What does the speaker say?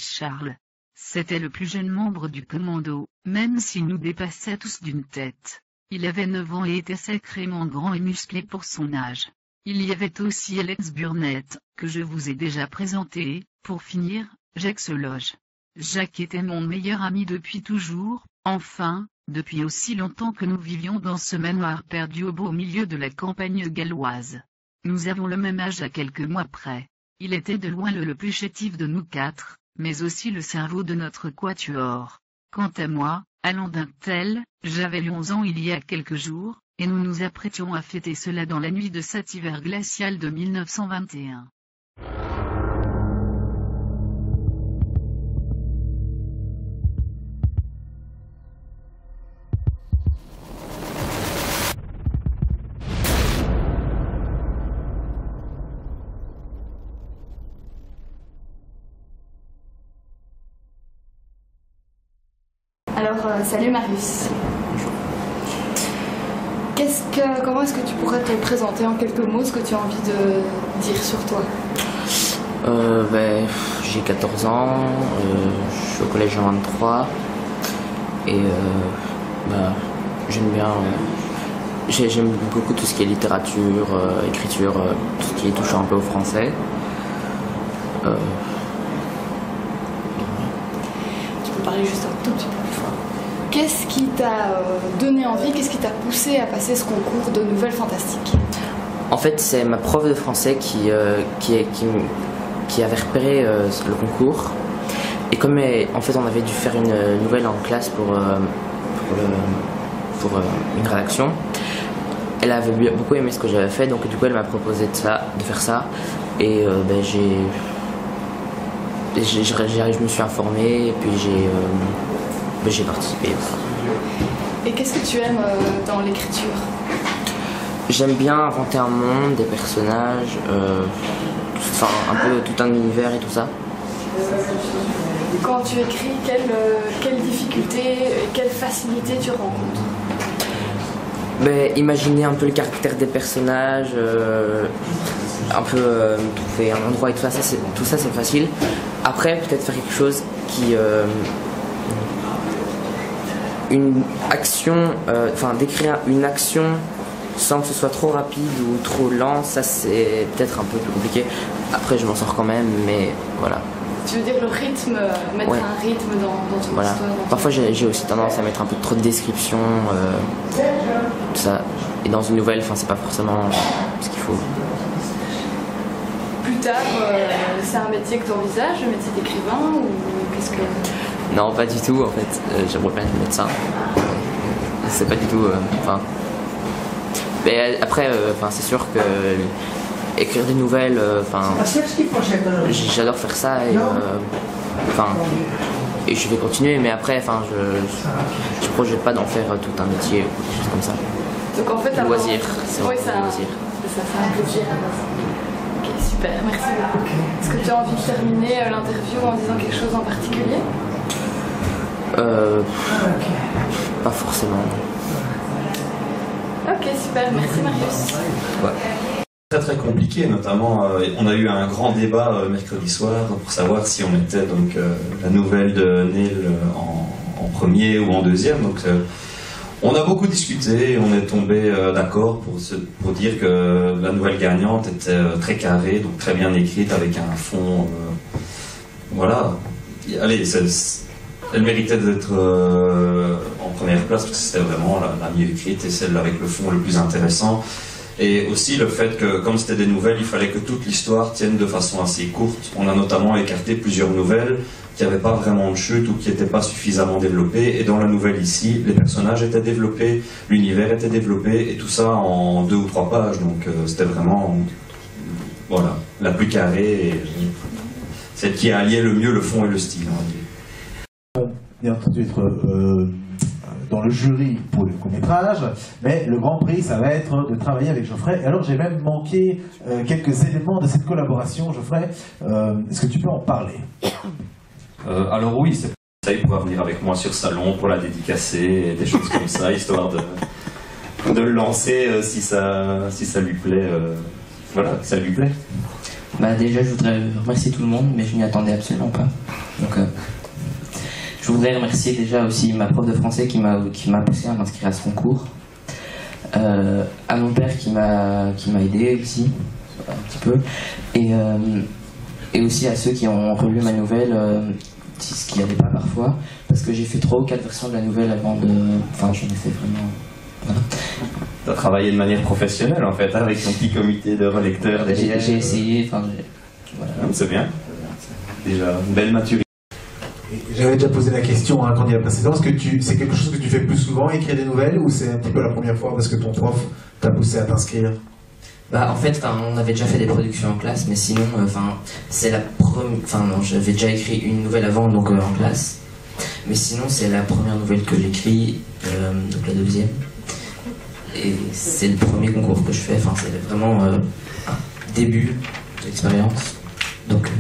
Charles. C'était le plus jeune membre du commando, même s'il nous dépassait tous d'une tête. Il avait 9 ans et était sacrément grand et musclé pour son âge. Il y avait aussi Alex Burnett, que je vous ai déjà présenté. Pour finir, Jacques Seloge. Jacques était mon meilleur ami depuis toujours, enfin, depuis aussi longtemps que nous vivions dans ce manoir perdu au beau milieu de la campagne galloise. Nous avons le même âge à quelques mois près. Il était de loin le plus chétif de nous 4, mais aussi le cerveau de notre quatuor. Quant à moi, allant d'un tel, j'avais 11 ans il y a quelques jours, et nous nous apprêtions à fêter cela dans la nuit de cet hiver glacial de 1921. Alors, salut Marius. Comment est-ce que tu pourrais te présenter en quelques mots ce que tu as envie de dire sur toi? J'ai 14 ans, je suis au collège en 23 et j'aime beaucoup tout ce qui est littérature, écriture, tout ce qui est touchant un peu au français. Tu peux parler juste un tout petit peu plus fort. Qu'est-ce qui t'a donné envie, qu'est-ce qui t'a poussé à passer ce concours de nouvelles fantastiques? En fait, c'est ma prof de français qui avait repéré le concours. Et comme en fait on avait dû faire une nouvelle en classe pour une rédaction, elle avait beaucoup aimé ce que j'avais fait, donc du coup elle m'a proposé de faire ça. Et je me suis informé et puis j'ai participé. Et qu'est-ce que tu aimes dans l'écriture? J'aime bien inventer un monde, des personnages, un peu tout un univers et tout ça. Quand tu écris, quelle difficulté et quelle facilité tu rencontres? Imaginer un peu le caractère des personnages, un peu trouver un endroit et tout ça c'est facile. Après peut-être faire quelque chose qui... une action, d'écrire une action sans que ce soit trop rapide ou trop lent, ça c'est peut-être un peu plus compliqué. Après je m'en sors quand même, mais voilà. Tu veux dire le rythme, mettre un rythme dans ton histoire? Parfois j'ai aussi tendance à mettre un peu trop de description, tout ça. Et dans une nouvelle, c'est pas forcément ce qu'il faut. Plus tard, c'est un métier que tu envisages, le métier d'écrivain, ou qu'est-ce que... Non, pas du tout en fait. J'aimerais bien être médecin. C'est pas du tout... Mais après, c'est sûr que écrire des nouvelles, j'adore faire ça et je vais continuer. Mais après, je projette pas d'en faire tout un métier ou quelque chose comme ça. Donc en fait, un loisir. C'est un loisir. Ça fait un plaisir. Ok, super, merci beaucoup. Est-ce que tu as envie de terminer l'interview en disant quelque chose en particulier? Pas forcément. Ok, super, merci Marius. Ouais. Très compliqué, notamment on a eu un grand débat mercredi soir pour savoir si on mettait donc la nouvelle de Neil en premier ou en deuxième. Donc on a beaucoup discuté et on est tombé d'accord pour dire que la nouvelle gagnante était très carrée, donc très bien écrite avec un fond voilà. Allez, elle méritait d'être en première place parce que c'était vraiment la mieux écrite et celle avec le fond le plus intéressant. Et aussi le fait que, comme c'était des nouvelles, il fallait que toute l'histoire tienne de façon assez courte. On a notamment écarté plusieurs nouvelles qui n'avaient pas vraiment de chute ou qui n'étaient pas suffisamment développées. Et dans la nouvelle ici, les personnages étaient développés, l'univers était développé, et tout ça en 2 ou 3 pages. Donc c'était vraiment, voilà, la plus carrée et celle qui a allié le mieux le fond et le style, on va dire. Bon, bien entendu être dans le jury pour le court-métrage, mais le grand prix, ça va être de travailler avec Geoffrey. Et alors, j'ai même manqué quelques éléments de cette collaboration, Geoffrey. Est-ce que tu peux en parler? Alors oui, c'est ça, il pourra venir avec moi sur Salon pour la dédicacer, et des choses comme ça, histoire de le lancer si ça lui plaît. Voilà, ça lui plaît. Bah déjà, je voudrais remercier tout le monde, mais je n'y attendais absolument pas. Donc, je voudrais remercier déjà aussi ma prof de français qui m'a poussé à m'inscrire à ce concours. À mon père qui m'a aidé aussi, un petit peu. Et aussi à ceux qui ont relu ma nouvelle, ce qui n'y avait pas parfois, parce que j'ai fait 3 ou 4 versions de la nouvelle avant de... Enfin, j'en ai fait vraiment... Voilà. Tu as travaillé de manière professionnelle en fait, avec ton petit comité de relecteurs derrière. J'ai essayé, enfin... Voilà. C'est bien. Déjà, une belle maturité. J'avais déjà posé la question à un candidat précédent, est-ce que c'est quelque chose que tu fais plus souvent, écrire des nouvelles, ou c'est un petit peu la première fois parce que ton prof t'a poussé à t'inscrire? Bah en fait, on avait déjà fait des productions en classe, mais sinon, c'est la première... Enfin non, j'avais déjà écrit une nouvelle avant, donc en classe. Mais sinon, c'est la première nouvelle que j'écris, donc la deuxième. Et c'est le premier concours que je fais, enfin c'est vraiment un début d'expérience. Donc...